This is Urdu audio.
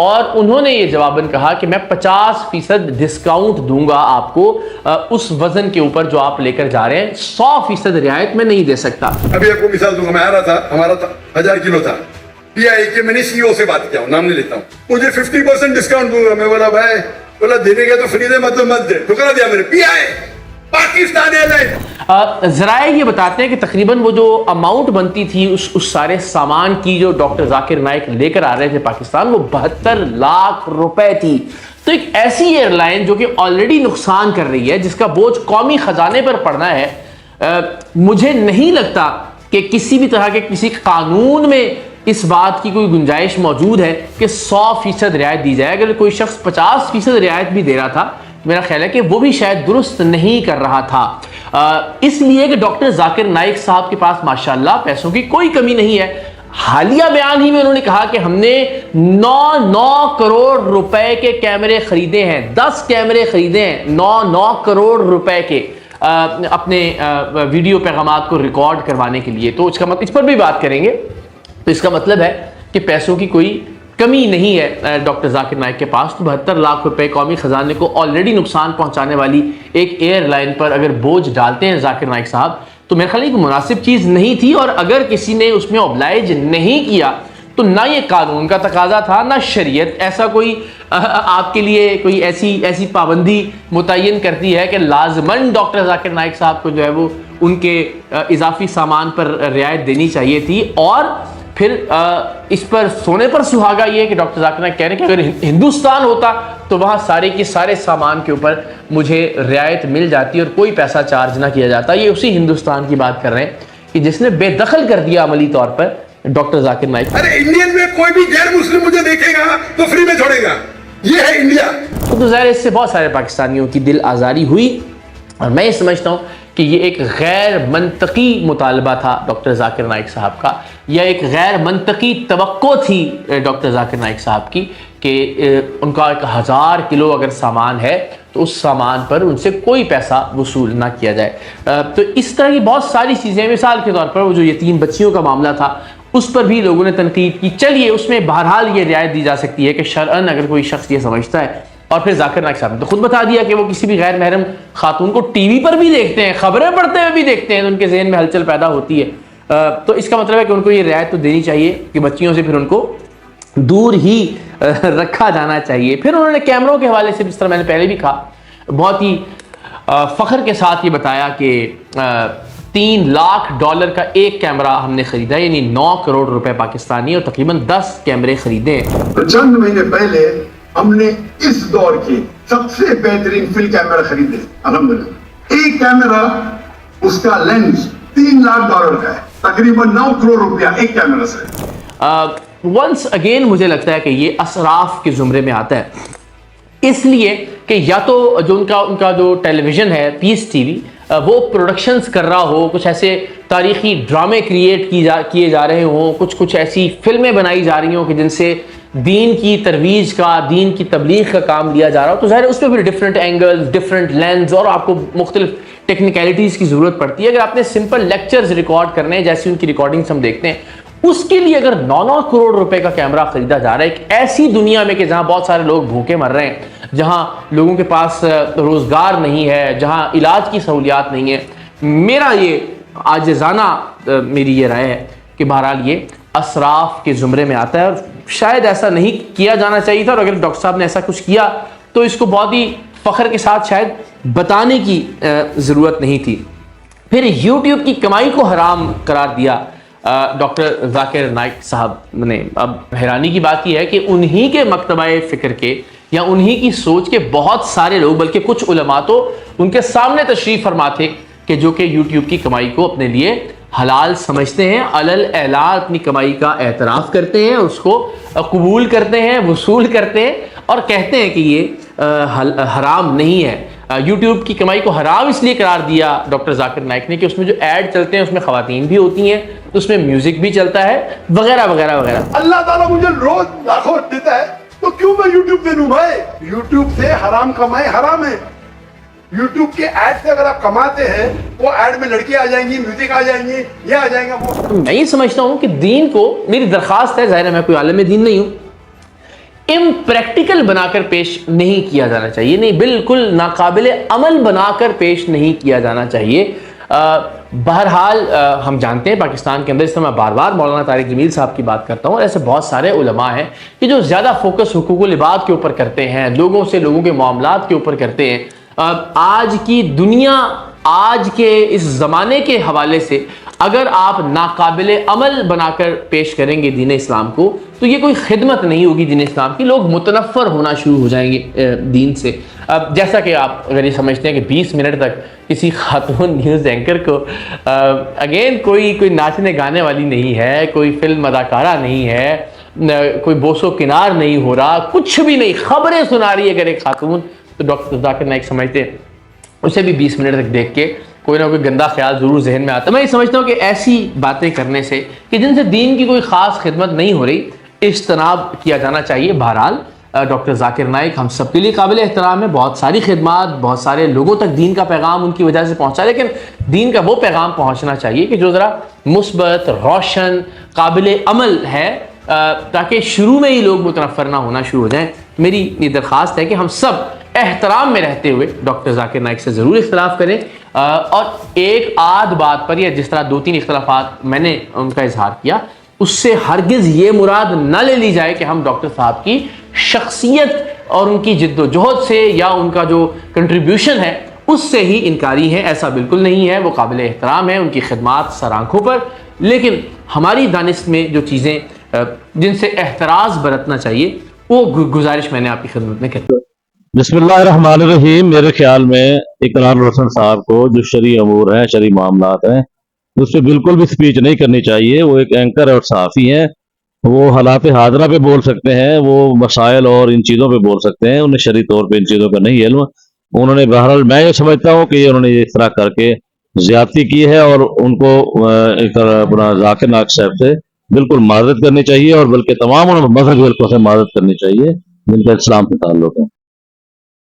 اور انہوں نے یہ جواباً کہا کہ میں 50% ڈسکاؤنٹ دوں گا آپ کو اس وزن کے اوپر جو آپ لے کر جا رہے ہیں، 100% رعایت میں نہیں دے سکتا۔ ابھی آپ کو مثال دوں گا، میں آ رہا تھا، ہمارا 1000 کلو تھا، پی آئی کے میں نے سی او سے بات کیا ہوں، نام نہیں لیتا ہوں، مجھے 50% ڈسکاؤنٹ دوں گا۔ میں بولا بھائی، بولا دینے گیا تو فری دے، مت دے، ٹھکرا دیا میرے پی آئی پاکستان ایئر لائن۔ ذرائع یہ بتاتے ہیں کہ تقریباً وہ جو اماؤنٹ بنتی تھی اس سارے سامان کی جو ڈاکٹر ذاکر نائک لے کر آ رہے تھے پاکستان، وہ 72 لاکھ روپے تھی۔ تو ایک ایسی ایئر لائن جو کہ آلریڈی نقصان کر رہی ہے، جس کا بوجھ قومی خزانے پر پڑنا ہے، مجھے نہیں لگتا کہ کسی بھی طرح کے کسی قانون میں اس بات کی کوئی گنجائش موجود ہے کہ 100% رعایت دی جائے۔ اگر کوئی شخص 50% رعایت بھی دے رہا تھا، میرا خیال ہے کہ وہ بھی شاید درست نہیں کر رہا تھا، اس لیے کہ ڈاکٹر ذاکر نائک صاحب کے پاس ماشاءاللہ پیسوں کی کوئی کمی نہیں ہے۔ حالیہ بیان ہی میں انہوں نے کہا کہ ہم نے 9 کروڑ روپے کے کیمرے خریدے ہیں، 10 کیمرے خریدے ہیں 9 کروڑ روپے کے، اپنے ویڈیو پیغامات کو ریکارڈ کروانے کے لیے۔ تو اس کا مطلب، اس پر بھی بات کریں گے، تو اس کا مطلب ہے کہ پیسوں کی کوئی کمی نہیں ہے ڈاکٹر ذاکر نائک کے پاس۔ تو 72 لاکھ روپے قومی خزانے کو آلریڈی نقصان پہنچانے والی ایک ایئر لائن پر اگر بوجھ ڈالتے ہیں ذاکر نائک صاحب، تو میرے خیال ہے کہ مناسب چیز نہیں تھی، اور اگر کسی نے اس میں اوبلائج نہیں کیا تو نہ یہ قانون کا تقاضا تھا، نہ شریعت ایسا کوئی آپ کے لیے کوئی ایسی پابندی متعین کرتی ہے کہ لازماً ڈاکٹر ذاکر نائک صاحب کو جو ہے وہ ان کے اضافی سامان پر رعایت دینی چاہیے تھی۔ اور پھر اس پر سونے پر سہاگا یہ ہے کہ ڈاکٹر ذاکر نائک کہہ رہے ہیں کہ اگر ہندوستان ہوتا تو وہاں سارے کے سارے سامان کے اوپر مجھے رعایت مل جاتی اور کوئی پیسہ چارج نہ کیا جاتا۔ یہ اسی ہندوستان کی بات کر رہے ہیں کہ جس نے بے دخل کر دیا عملی طور پر ڈاکٹر ذاکر نائک۔ ارے انڈین میں کوئی بھی غیر مسلم مجھے دیکھے گا تو فری میں چھوڑے گا، یہ ہے انڈیا۔ تو ظاہر اس سے بہت سارے پاکستانیوں کی دل آزاری ہوئی، اور میں یہ سمجھتا ہوں کہ یہ ایک غیر منطقی مطالبہ تھا ڈاکٹر ذاکر نائک صاحب کا، یا ایک غیر منطقی توقع تھی ڈاکٹر ذاکر نائک صاحب کی کہ ان کا 1000 کلو اگر سامان ہے تو اس سامان پر ان سے کوئی پیسہ وصول نہ کیا جائے۔ تو اس طرح کی بہت ساری چیزیں، مثال کے طور پر وہ جو یتیم بچیوں کا معاملہ تھا، اس پر بھی لوگوں نے تنقید کی۔ چلیے اس میں بہرحال یہ رعایت دی جا سکتی ہے کہ شرعاً اگر کوئی شخص یہ سمجھتا ہے، اور پھر ذاکر نائک صاحب نے تو خود بتا دیا کہ وہ کسی بھی غیر محرم خاتون کو ٹی وی پر بھی دیکھتے ہیں، خبریں پڑھتے ہوئے بھی دیکھتے ہیں، تو ان کے ذہن میں ہلچل پیدا ہوتی ہے۔ تو اس کا مطلب ہے کہ ان کو یہ رعایت تو دینی چاہیے کہ بچیوں سے پھر ان کو دور ہی رکھا جانا چاہیے۔ پھر انہوں نے کیمروں کے حوالے سے، جس طرح میں نے پہلے بھی کہا، بہت ہی فخر کے ساتھ یہ بتایا کہ $3 لاکھ کا ایک کیمرہ ہم نے خریدا، یعنی 9 کروڑ روپے پاکستانی، اور تقریباً 10 کیمرے خریدے ہیں۔ چند مہینے پہلے ہم نے اس دور کے سب سے بہترین فل کیمرہ خریدے، الحمدللہ۔ ایک کیمرہ، اس کا لینس $3 لاکھ کا ہے، تقریباً 9 کروڑ روپیہ ایک کیمرہ سے۔ ونس اگین مجھے لگتا ہے کہ یہ اسراف کے زمرے میں آتا ہے، اس لیے کہ یا تو جو ان کا جو ٹیلی ویژن ہے پیس ٹی وی، وہ پروڈکشنز کر رہا ہو، کچھ ایسے تاریخی ڈرامے کریٹ کیے جا رہے ہوں، کچھ ایسی فلمیں بنائی جا رہی ہوں کہ جن سے دین کی ترویج کا، دین کی تبلیغ کا کام لیا جا رہا ہو، تو ظاہر اس میں پھر ڈفرینٹ اینگلز، ڈفرینٹ لینز، اور آپ کو مختلف ٹیکنیکلٹیز کی ضرورت پڑتی ہے۔ اگر آپ نے سمپل لیکچرز ریکارڈ کرنے ہیں، جیسی ان کی ریکارڈنگز ہم دیکھتے ہیں، اس کے لیے اگر 9 کروڑ روپے کا کیمرہ خریدا جا رہا ہے ایک ایسی دنیا میں کہ جہاں بہت سارے لوگ بھوکے مر رہے ہیں، جہاں لوگوں کے پاس روزگار نہیں ہے، جہاں علاج کی سہولیات نہیں ہے، میرا یہ عاجزانہ میری یہ رائے ہے کہ بہرحال یہ اسراف کے زمرے میں آتا ہے، اور شاید ایسا نہیں کیا جانا چاہیے تھا، اور اگر ڈاکٹر صاحب نے ایسا کچھ کیا تو اس کو بہت ہی فخر کے ساتھ شاید بتانے کی ضرورت نہیں تھی۔ پھر یوٹیوب کی کمائی کو حرام قرار دیا ڈاکٹر ذاکر نائک صاحب نے۔ اب حیرانی کی بات یہ ہے کہ انہی کے مکتبہ فکر کے یا انہی کی سوچ کے بہت سارے لوگ، بلکہ کچھ علماء تو ان کے سامنے تشریف فرما تھے کہ جو کہ یوٹیوب کی کمائی کو اپنے لیے حلال سمجھتے ہیں، علل اعلان اپنی کمائی کا اعتراف کرتے ہیں، اس کو قبول کرتے ہیں، وصول کرتے ہیں، اور کہتے ہیں کہ یہ حرام نہیں ہے۔ یوٹیوب کی کمائی کو حرام اس لیے قرار دیا ڈاکٹر ذاکر نائک نے کہ اس میں جو ایڈ چلتے ہیں اس میں خواتین بھی ہوتی ہیں، اس میں میوزک بھی چلتا ہے، وغیرہ وغیرہ وغیرہ۔ اللہ تعالیٰ مجھے روز لاکھوں دیتا ہے تو کیوں میں یوٹیوب دے دوں بھائی؟ یوٹیوب سے حرام کمائی حرام ہے۔ یوٹیوب کے ایڈ سے اگر آپ کماتے ہیں، وہ ایڈ میں لڑکی آ جائیں گی، میوزک آ جائیں گی، یہ آ جائیں گا وہ۔ میں یہ سمجھتا ہوں کہ دین کو، میری درخواست ہے، ظاہر ہے میں کوئی عالم دین نہیں ہوں، امپریکٹیکل بنا کر پیش نہیں کیا جانا چاہیے، نہیں بالکل ناقابل عمل بنا کر پیش نہیں کیا جانا چاہیے۔ بہرحال ہم جانتے ہیں پاکستان کے اندر، اس طرح میں بار بار مولانا طارق جمیل صاحب کی بات کرتا ہوں، اور ایسے بہت سارے علماء ہیں کہ جو زیادہ فوکس حقوق العباد کے اوپر کرتے ہیں، لوگوں سے لوگوں کے معاملات کے اوپر کرتے ہیں۔ آج کی دنیا، آج کے اس زمانے کے حوالے سے اگر آپ ناقابل عمل بنا کر پیش کریں گے دین اسلام کو، تو یہ کوئی خدمت نہیں ہوگی دین اسلام کی، لوگ متنفر ہونا شروع ہو جائیں گے دین سے۔ اب جیسا کہ آپ اگر یہ سمجھتے ہیں کہ 20 منٹ تک کسی خاتون نیوز اینکر کو اگین کوئی ناچنے گانے والی نہیں ہے، کوئی فلم اداکارہ نہیں ہے، کوئی بوس و کنار نہیں ہو رہا، کچھ بھی نہیں، خبریں سنا رہی ہے اگر ایک خاتون، تو ڈاکٹر ذاکر نائک سمجھتے ہیں اسے بھی 20 منٹ تک دیکھ کے کوئی نہ کوئی گندا خیال ضرور ذہن میں آتا ہے۔ میں یہ سمجھتا ہوں کہ ایسی باتیں کرنے سے کہ جن سے دین کی کوئی خاص خدمت نہیں ہو رہی، اجتناب کیا جانا چاہیے۔ بہرحال ڈاکٹر ذاکر نائک ہم سب کے لیے قابل احترام ہے، بہت ساری خدمات، بہت سارے لوگوں تک دین کا پیغام ان کی وجہ سے پہنچا، لیکن دین کا وہ پیغام پہنچنا چاہیے کہ جو ذرا مثبت، روشن، قابل عمل ہے، تاکہ شروع میں ہی لوگ متنفر نہ ہونا شروع ہو جائیں۔ میری یہ درخواست ہے کہ ہم سب احترام میں رہتے ہوئے ڈاکٹر ذاکر نائک سے ضرور اختلاف کریں، اور ایک آدھ بات پر، یا جس طرح 2-3 اختلافات میں نے ان کا اظہار کیا، اس سے ہرگز یہ مراد نہ لے لی جائے کہ ہم ڈاکٹر صاحب کی شخصیت اور ان کی جد و جہد سے یا ان کا جو کنٹریبیوشن ہے اس سے ہی انکاری ہیں۔ ایسا بالکل نہیں ہے، وہ قابل احترام ہے، ان کی خدمات سر آنکھوں پر، لیکن ہماری دانش میں جو چیزیں جن سے احتراز برتنا چاہیے، وہ گزارش میں نے آپ کی خدمت میں کی۔ بسم اللہ الرحمن الرحیم۔ میرے خیال میں اقرار الحسن صاحب کو جو شرعی امور ہیں، شرعی معاملات ہیں، اس پہ بالکل بھی سپیچ نہیں کرنی چاہیے۔ وہ ایک اینکر اور صحافی ہیں، وہ حالات حاضرہ پہ بول سکتے ہیں، وہ مسائل اور ان چیزوں پہ بول سکتے ہیں، انہیں شرعی طور پہ ان چیزوں کا نہیں علم۔ انہوں نے بہرحال میں یہ سمجھتا ہوں کہ انہوں نے اس طرح کر کے زیادتی کی ہے، اور ان کو ایک طرح اپنا ذاکر نائک صاحب سے بالکل معذرت کرنی چاہیے، اور بلکہ تمام مذہبی حلقوں سے معذرت کرنی چاہیے جن کا اسلام سے تعلق ہے۔